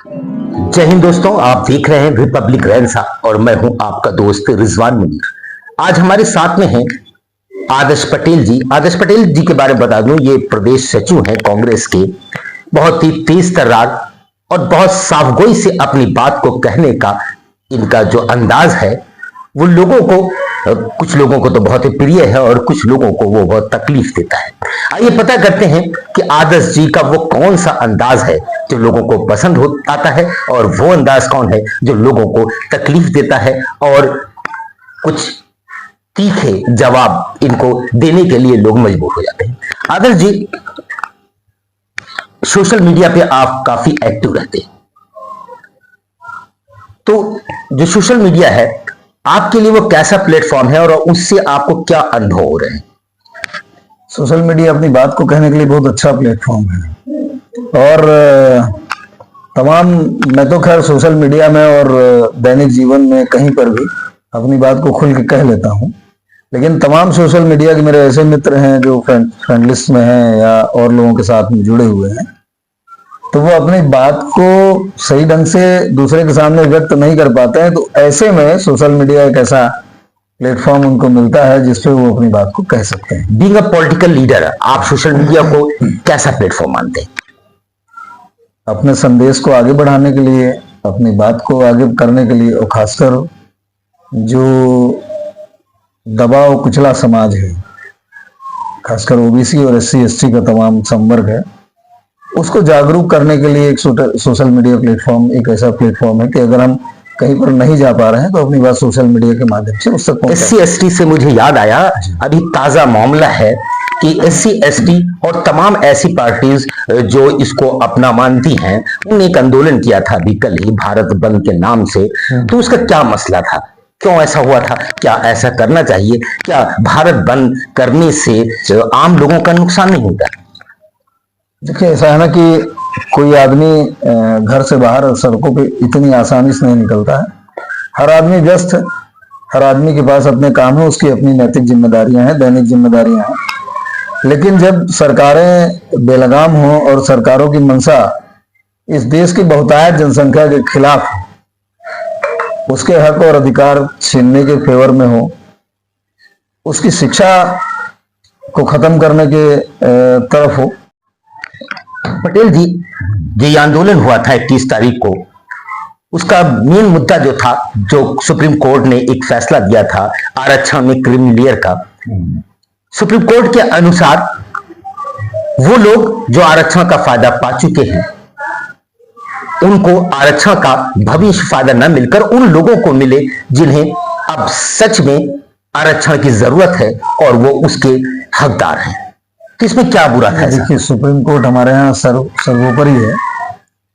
जय हिंद दोस्तों, आप देख रहे हैं रिपब्लिक रेंसा और मैं हूं आपका दोस्त रिजवान मुनीर। आज हमारे साथ में हैं आदर्श पटेल जी। आदर्श पटेल जी के बारे में बता दूं, ये प्रदेश सचिव हैं कांग्रेस के। बहुत ही तेज तर्रार और बहुत साफगोई से अपनी बात को कहने का इनका जो अंदाज है वो लोगों को, कुछ लोगों को तो बहुत ही प्रिय है और कुछ लोगों को वो बहुत तकलीफ देता है। आइए पता करते हैं कि आदर्श जी का वो कौन सा अंदाज है जो लोगों को पसंद हो आता है और वो अंदाज कौन है जो लोगों को तकलीफ देता है, और कुछ तीखे जवाब इनको देने के लिए लोग मजबूर हो जाते हैं। आदर्श जी, सोशल मीडिया पे आप काफी एक्टिव रहते हैं, तो जो सोशल मीडिया है आपके लिए वो कैसा प्लेटफॉर्म है और उससे आपको क्या अनुभव हो रहे हैं? सोशल मीडिया अपनी बात को कहने के लिए बहुत अच्छा प्लेटफॉर्म है और मैं तो खैर सोशल मीडिया में और दैनिक जीवन में कहीं पर भी अपनी बात को खुल के कह लेता हूं, लेकिन तमाम सोशल मीडिया के मेरे ऐसे मित्र हैं जो फ्रेंड लिस्ट में हैं या और लोगों के साथ में जुड़े हुए हैं, तो वो अपनी बात को सही ढंग से दूसरे के सामने व्यक्त नहीं कर पाते हैं। तो ऐसे में सोशल मीडिया एक ऐसा प्लेटफॉर्म उनको मिलता है जिसपे वो अपनी बात को कह सकते हैं। बीइंग अ पॉलिटिकल लीडर, आप सोशल मीडिया को कैसा प्लेटफॉर्म मानते हैं? अपने संदेश को आगे बढ़ाने के लिए, अपनी बात को आगे करने के लिए, और खासकर जो दबा और कुचला समाज है, खासकर ओबीसी और एससी एसटी का तमाम संवर्ग है, उसको जागरूक करने के लिए एक सोशल मीडिया प्लेटफॉर्म एक ऐसा प्लेटफॉर्म है कि अगर हम कहीं पर नहीं जा पा रहे हैं तो अपनी बात सोशल मीडिया के माध्यम से उस तक। एससी एसटी से मुझे याद आया, अभी ताजा मामला है कि एससी एसटी और तमाम ऐसी पार्टीज जो इसको अपना मानती हैं, उन्होंने एक आंदोलन किया था अभी कल ही भारत बंद के नाम से। तो उसका क्या मसला था, क्यों ऐसा हुआ था, क्या ऐसा करना चाहिए, क्या भारत बंद करने से आम लोगों का नुकसान नहीं होता? देखिए, ऐसा है ना कि कोई आदमी घर से बाहर सड़कों पे इतनी आसानी से नहीं निकलता है। हर आदमी व्यस्त है, हर आदमी के पास अपने काम है, उसकी अपनी नैतिक जिम्मेदारियां हैं, दैनिक जिम्मेदारियां हैं। लेकिन जब सरकारें बेलगाम हों और सरकारों की मंशा इस देश की बहुतायत जनसंख्या के खिलाफ, उसके हक और अधिकार छीनने के फेवर में हो, उसकी शिक्षा को खत्म करने के तरफ हो। पटेल जी, ये आंदोलन हुआ था 21 तारीख को, उसका मेन मुद्दा जो था, जो सुप्रीम कोर्ट ने एक फैसला दिया था आरक्षण में क्रीमी लेयर का। सुप्रीम कोर्ट के अनुसार वो लोग जो आरक्षण का फायदा पा चुके हैं, उनको आरक्षण का भविष्य फायदा न मिलकर उन लोगों को मिले जिन्हें अब सच में आरक्षण की जरूरत है और वो उसके हकदार हैं। तो इसमें क्या बुरा था? देखिए, सुप्रीम कोर्ट हमारे यहाँ सर्वोपरि है।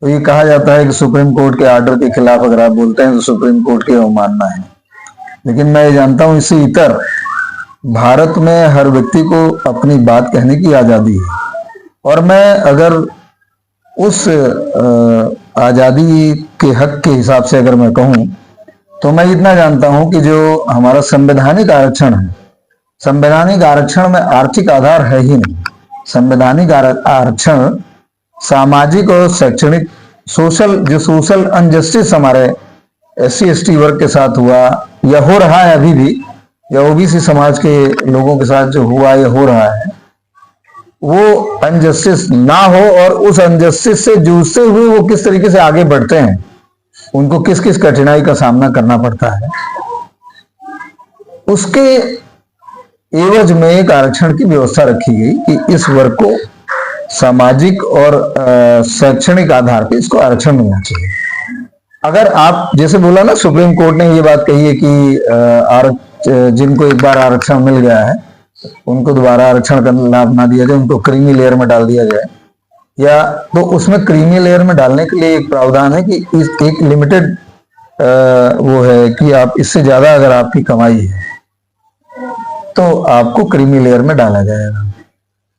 तो ये कहा जाता है कि सुप्रीम कोर्ट के आर्डर के खिलाफ अगर आप बोलते हैं तो सुप्रीम कोर्ट की अवमानना है। लेकिन मैं ये जानता हूं, इससे इतर भारत में हर व्यक्ति को अपनी बात कहने की आजादी है, और मैं अगर उस आजादी के हक के हिसाब से अगर मैं कहूं तो मैं इतना जानता हूं कि जो हमारा संवैधानिक आरक्षण है, संवैधानिक आरक्षण में आर्थिक आधार है ही नहीं। संवैधानिक आरक्षण सामाजिक और शैक्षणिक सोशल अनजस्टिस हमारे एससी एसटी वर्ग के साथ हुआ या हो रहा है अभी भी, या ओबीसी समाज के लोगों के साथ जो हुआ या हो रहा है, वो अनजस्टिस ना हो और उस अनजस्टिस से जूझते हुए वो किस तरीके से आगे बढ़ते हैं, उनको किस किस कठिनाई का सामना करना पड़ता है, उसके एवज में एक आरक्षण की व्यवस्था रखी गई कि इस वर्ग को सामाजिक और शैक्षणिक आधार पर इसको आरक्षण मिलना चाहिए। अगर आप जैसे बोला ना, सुप्रीम कोर्ट ने ये बात कही है कि जिनको एक बार आरक्षण मिल गया है उनको दोबारा आरक्षण का लाभ ना दिया जाए, उनको क्रीमी लेयर में डाल दिया जाए, या तो उसमें क्रीमी लेयर में डालने के लिए एक प्रावधान है कि एक लिमिटेड वो है कि आप इससे ज्यादा अगर आपकी कमाई है तो आपको क्रीमी लेयर में डाला जाएगा।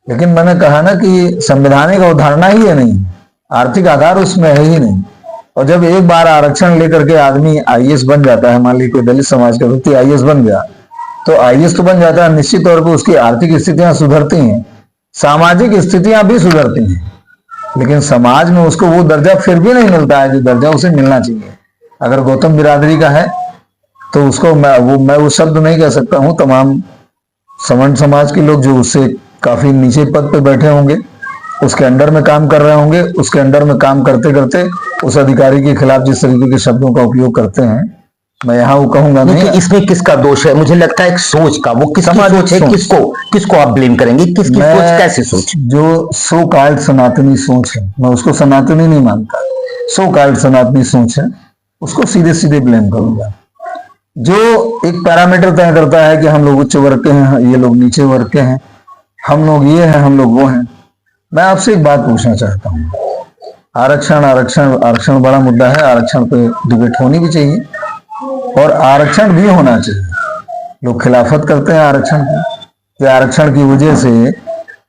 लेकिन मैंने कहा ना कि संवैधानिक अवधारणा ही है नहीं, आर्थिक आधार उसमें है ही नहीं। और जब एक बार आरक्षण लेकर के आदमी आईएएस बन जाता है, मान लीजिए कोई दलित समाज का व्यक्ति आईएएस बन गया, तो आईएएस तो बन जाता है, निश्चित तौर पर उसकी आर्थिक स्थितियां सुधरती हैं, सामाजिक स्थितियां भी सुधरती हैं। लेकिन समाज में उसको वो दर्जा फिर भी नहीं मिलता है जो दर्जा उसे मिलना चाहिए। अगर गौतम बिरादरी का है तो उसको मैं वो शब्द नहीं कह सकता हूँ। तमाम सवर्ण समाज के लोग जो उससे काफी नीचे पद पे बैठे होंगे, उसके अंडर में काम कर रहे होंगे, उसके अंडर में काम करते करते उस अधिकारी के खिलाफ जिस तरीके के शब्दों का उपयोग करते हैं, मैं यहाँ वो कहूंगा नहीं। तो इसमें किसका दोष है? मुझे लगता है एक सोच का, वो किसकी सोच है? किसको आप ब्लेम करेंगे? किसकी सोच, कैसी सोच? जो सो कॉल्ड सनातनी सोच है, मैं उसको सनातनी नहीं मानता, सो कॉल्ड सनातनी सोच है, उसको सीधे सीधे ब्लेम करूंगा। जो एक पैरामीटर तय करता है कि हम लोग उच्च वर्ग के हैं, ये लोग नीचे वर्ग के हैं, हम लोग ये हैं, हम लोग वो हैं। मैं आपसे एक बात पूछना चाहता हूँ, आरक्षण आरक्षण आरक्षण बड़ा मुद्दा है, आरक्षण पे डिबेट होनी भी चाहिए और आरक्षण भी होना चाहिए। लोग खिलाफत करते हैं आरक्षण की, आरक्षण की वजह से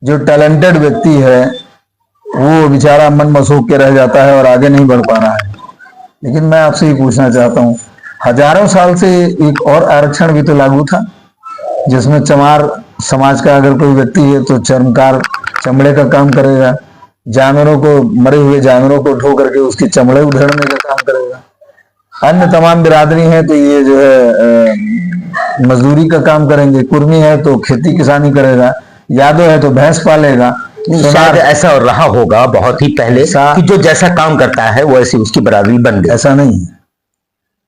जो टैलेंटेड व्यक्ति है वो बेचारा मन मसोक के रह जाता है और आगे नहीं बढ़ पा रहा है। लेकिन मैं आपसे ये पूछना चाहता हूँ, हजारों साल से एक और आरक्षण भी तो लागू था, जिसमें चमार समाज का अगर कोई व्यक्ति है तो चर्मकार चमड़े का काम करेगा, जानवरों को, मरे हुए जानवरों को ढो करके उसकी चमड़े उधेड़ने का काम करेगा। अन्य तमाम बिरादरी है तो ये जो है मजदूरी का काम करेंगे, कुर्मी है तो खेती किसानी करेगा, यादव है तो भैंस पालेगा। शायद ऐसा रहा होगा बहुत ही पहले कि जो जैसा काम करता है वो ऐसी उसकी बराबरी बन गई। ऐसा नहीं,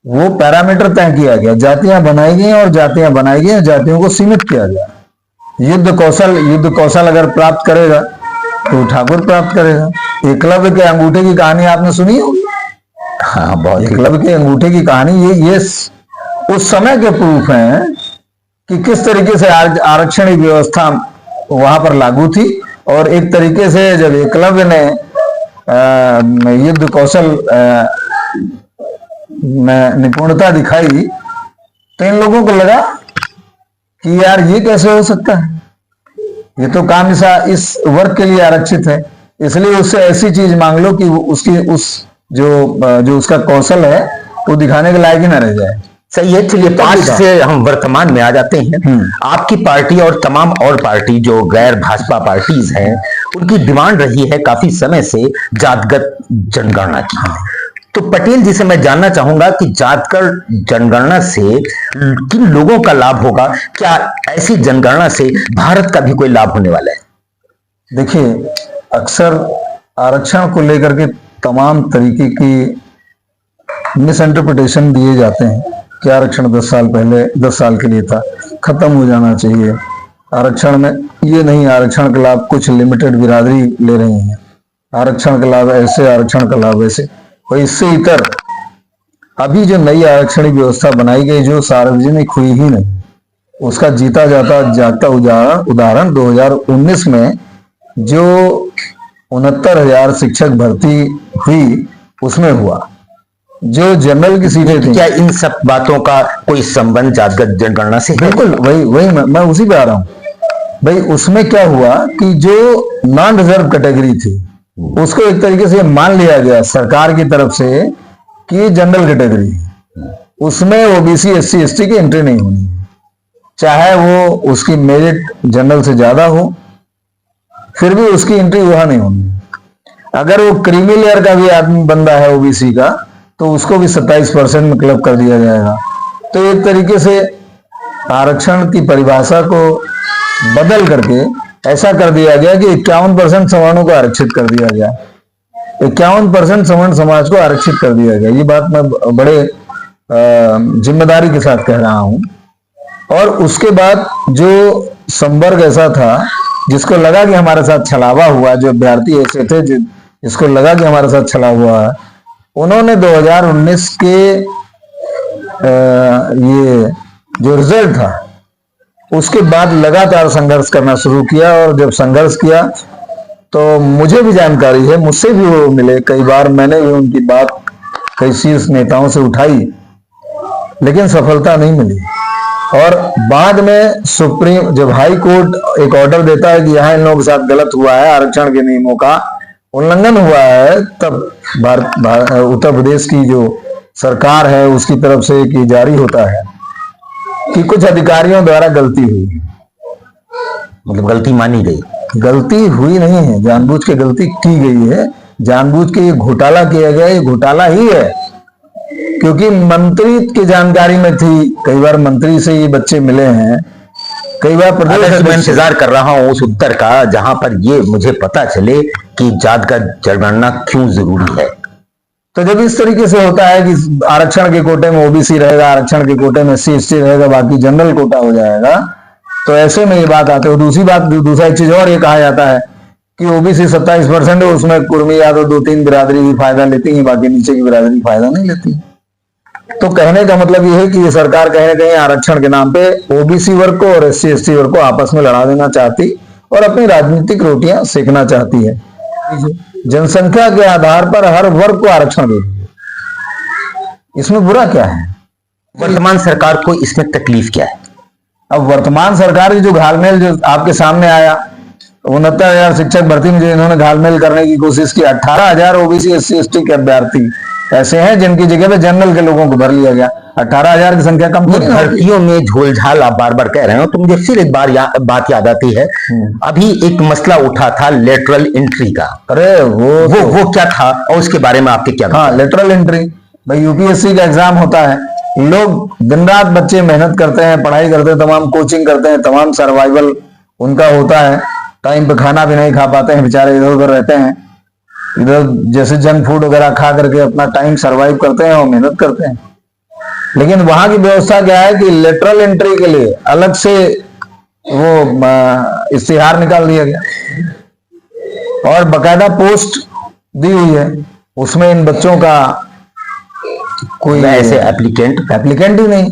वो पैरामीटर तय किया गया, जातियां बनाई गई और जातियां बनाई गई, जातियों को सीमित किया गया। युद्ध कौशल अगर प्राप्त करेगा तो ठाकुर प्राप्त करेगा। एकलव्य के अंगूठे की कहानी आपने सुनी होगी। हाँ, बहुत। एकलव्य के अंगूठे की कहानी ये उस समय के प्रूफ हैं कि किस तरीके से आरक्षण की व्यवस्था वहां पर लागू थी और एक तरीके से जब एकलव्य ने युद्ध कौशल में निपुणता दिखाई तो इन लोगों को लगा कि यार ये कैसे हो सकता है, ये तो काम इस वर्ग के लिए आरक्षित है, इसलिए उससे ऐसी चीज मांग लो कि उसकी जो उसका कौशल है वो दिखाने के लायक ही ना रह जाए। सही है। चलिए 5 से हम वर्तमान में आ जाते हैं। आपकी पार्टी और तमाम और पार्टी जो गैर भाजपा पार्टीज हैं, उनकी डिमांड रही है काफी समय से जातगत जनगणना की। तो पटेल जी से मैं जानना चाहूंगा कि जातगत जनगणना से किन लोगों का लाभ होगा? क्या ऐसी जनगणना से भारत का भी कोई लाभ होने वाला है? देखिए, अक्सर आरक्षण को लेकर के तमाम तरीके की मिसइंटरप्रिटेशन दिए जाते हैं कि आरक्षण 10 साल पहले 10 साल के लिए था, खत्म हो जाना चाहिए। आरक्षण में ये नहीं, आरक्षण का लाभ कुछ लिमिटेड बिरादरी ले रही है, आरक्षण का लाभ ऐसे, आरक्षण का लाभ ऐसे। और इससे इतर अभी जो नई आरक्षण व्यवस्था बनाई गई जो सार्वजनिक हुई ही नहीं, उसका जीता जागता उदाहरण 2019 में जो 69,000 शिक्षक भर्ती हुई उसमें हुआ। जो जनरल की सीटें थी, क्या इन सब बातों का कोई संबंध जातगत जनगणना से? बिल्कुल, वही मैं उसी पे आ रहा हूं भाई। उसमें क्या हुआ कि जो नॉन रिजर्व कैटेगरी थी उसको एक तरीके से मान लिया गया सरकार की तरफ से कि ये जनरल कैटेगरी है, उसमें ओबीसी SC ST की एंट्री नहीं होनी, चाहे वो उसकी मेरिट जनरल से ज्यादा हो, फिर भी उसकी एंट्री वहां नहीं होनी। अगर वो क्रीमी लेयर का भी आदमी बंदा है ओबीसी का तो उसको भी 27% में क्लब कर दिया जाएगा। तो एक तरीके से आरक्षण की परिभाषा को बदल करके ऐसा कर दिया गया कि 51% सवर्णों को आरक्षित कर दिया गया, 51% सवर्ण समाज को आरक्षित कर दिया गया। ये बात मैं बड़े जिम्मेदारी के साथ कह रहा हूं। और उसके बाद जो संवर्ग ऐसा था जिसको लगा कि हमारे साथ छलावा हुआ, जो अभ्यर्थी ऐसे थे जिसको लगा कि हमारे साथ छला हुआ है, उन्होंने 2019 के ये जो रिजल्ट था उसके बाद लगातार संघर्ष करना शुरू किया। और जब संघर्ष किया तो मुझे भी जानकारी है, मुझसे भी वो मिले कई बार, मैंने भी उनकी बात कई शीर्ष नेताओं से उठाई, लेकिन सफलता नहीं मिली। और बाद में जब हाई कोर्ट एक ऑर्डर देता है कि यहाँ इन लोगों के साथ गलत हुआ है, आरक्षण के नियमों का उल्लंघन हुआ है, तब उत्तर प्रदेश की जो सरकार है उसकी तरफ से कि जारी होता है कि कुछ अधिकारियों द्वारा गलती हुई, मतलब गलती मानी गई। गलती हुई नहीं है, जानबूझ के गलती की गई है, जानबूझ के ये घोटाला किया गया, ये घोटाला ही है। क्योंकि मंत्री की जानकारी में थी, कई बार मंत्री से ये बच्चे मिले हैं, कई बार प्रदेश मैं इंतजार कर रहा हूं उस उत्तर का जहां पर ये मुझे पता चले कि जात का जनगणना क्यों जरूरी है। तो जब इस तरीके से होता है कि आरक्षण के कोटे में ओबीसी रहेगा, आरक्षण के कोटे में SC/ST रहेगा, बाकी जनरल कोटा हो जाएगा, तो ऐसे में ये बात आती है। दूसरी बात, दूसरा एक चीज और ये कहा जाता है कि ओबीसी 27% है, उसमें कुर्मी या तो 2-3 बिरादरी ही फायदा लेती है, बाकी नीचे की बिरादरी फायदा नहीं लेती। तो कहने का मतलब ये है कि ये सरकार कहीं ना कहीं आरक्षण के नाम पे ओबीसी वर्ग को और SC/ST वर्ग को आपस में लड़ा देना चाहती और अपनी राजनीतिक रोटियां सेकना चाहती है। जनसंख्या के आधार पर हर वर्ग को आरक्षण दे दीजिए, इसमें बुरा क्या है? वर्तमान सरकार को इसमें तकलीफ क्या है? अब वर्तमान सरकार की जो घालमेल जो आपके सामने आया, 69,000 शिक्षक भर्ती में जो इन्होंने घालमेल करने की कोशिश की, 18,000 ओबीसी SC/ST के अभ्यर्थी ऐसे हैं जिनकी जगह पे जनरल के लोगों को भर लिया गया। 18,000 की संख्या कम थोड़ी ना होगी। भर्तियों में झोलझाल आप बार बार कह रहे हो, तो मुझे फिर एक बार बात याद आती है। अभी एक मसला उठा था लेटरल एंट्री का। अरे वो क्या था और उसके बारे में आपके क्या? हाँ, लेटरल एंट्री, भाई यूपीएससी का एग्जाम होता है, लोग दिन रात बच्चे मेहनत करते हैं, पढ़ाई करते हैं, तमाम कोचिंग करते हैं, तमाम सर्वाइवल उनका होता है, टाइम पे खाना भी नहीं खा पाते हैं, बेचारे इधर उधर रहते हैं, इधर जैसे जंक फूड वगैरह खा करके अपना टाइम सर्वाइव करते हैं और मेहनत करते हैं। लेकिन वहां की व्यवस्था क्या है कि लेटरल एंट्री के लिए अलग से वो इश्तिहार निकाल दिया गया और बकायदा पोस्ट दी हुई है, उसमें इन बच्चों का कोई ऐसे एप्लीकेंट ही नहीं।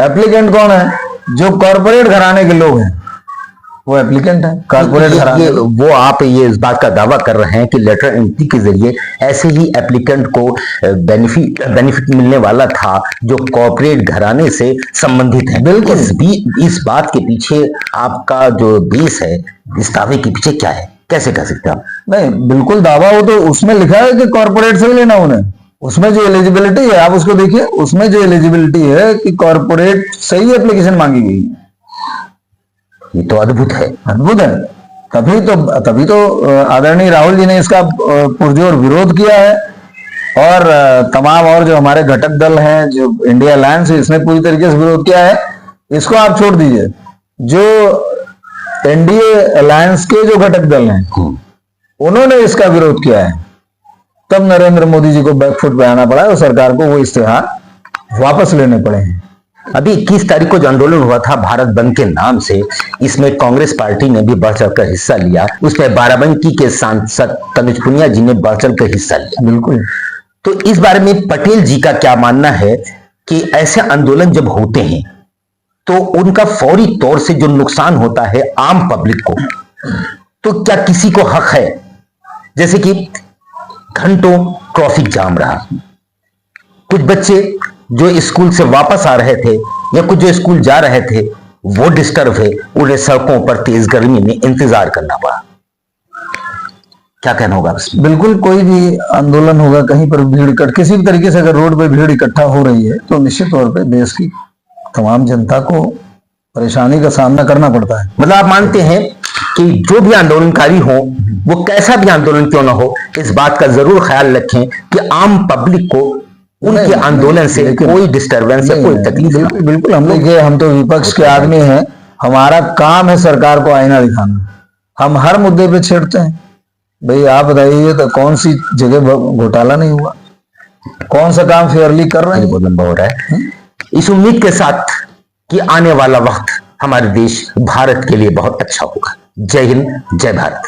एप्लीकेंट कौन है? जो कॉर्पोरेट घराने के लोग हैं वो एप्लीकेंट है, कॉर्पोरेट घराने। वो आप ये इस बात का दावा कर रहे हैं कि लेटर एंट्री के जरिए ऐसे ही एप्लीकेंट को बेनिफिट मिलने वाला था जो कॉर्पोरेट घराने से संबंधित है। बिल्कुल। इस बात के पीछे आपका जो बेस है, इस दावे के पीछे क्या है, कैसे कह सकते हैं आप? नहीं, बिल्कुल दावा हो तो उसमें लिखा है कि कॉर्पोरेट से लेना उन्हें, उसमें जो एलिजिबिलिटी है आप उसको देखिए, उसमें जो एलिजिबिलिटी है कि कॉर्पोरेट से ही एप्लीकेशन मांगी गई है। ये तो अद्भुत है, अद्भुत है। तभी तो आदरणीय राहुल जी ने इसका पुरजोर विरोध किया है और तमाम और जो हमारे घटक दल हैं, जो इंडिया अलायंस है, इसने पूरी तरीके से विरोध किया है। इसको आप छोड़ दीजिए, जो एनडीए अलायंस के जो घटक दल हैं उन्होंने इसका विरोध किया है, तब नरेंद्र मोदी जी को बैकफुट पे आना पड़ा और सरकार को वो इश्तेहार वापस लेने पड़े हैं। अभी 21 तारीख को जो आंदोलन हुआ था भारत बंद के नाम से, इसमें कांग्रेस पार्टी ने भी बढ़ चढ़कर हिस्सा लिया। उसमें बाराबंकी के सांसद तनुज पुनिया जी ने बढ़ चढ़कर हिस्सा लिया। बिल्कुल। तो इस बारे में पटेल जी का क्या मानना है कि ऐसे आंदोलन जब होते हैं तो उनका फौरी तौर से जो नुकसान होता है आम पब्लिक को, तो क्या किसी को हक है? जैसे कि घंटों ट्रैफिक जाम रहा, कुछ बच्चे जो स्कूल से वापस आ रहे थे या कुछ जो स्कूल जा रहे थे वो डिस्टर्ब है, उन्हें सड़कों पर तेज गर्मी में इंतजार करना पड़ा। क्या कहना होगा इसमें? बिल्कुल, कोई भी आंदोलन होगा, कहीं पर भीड़ किसी भी तरीके से अगर रोड पे भीड़ इकट्ठा हो रही है तो निश्चित तौर पे देश की तमाम जनता को परेशानी का सामना करना पड़ता है। मतलब आप मानते हैं कि जो भी आंदोलनकारी हो, वो कैसा भी आंदोलन क्यों ना हो, इस बात का जरूर ख्याल रखें कि आम पब्लिक को उनके आंदोलन से कोई डिस्टरबेंस या कोई तकलीफ ना। बिल्कुल, हम तो विपक्ष के आदमी हैं, हमारा काम है सरकार को आईना दिखाना। हम हर मुद्दे पे छेड़ते हैं। भाई आप बताइए तो कौन सी जगह घोटाला नहीं हुआ, कौन सा काम फेयरली कर रहे हैं? बहुत लंबा हो रहा है। इस उम्मीद के साथ कि आने वाला वक्त हमारे देश भारत के लिए बहुत अच्छा होगा। जय हिंद, जय भारत।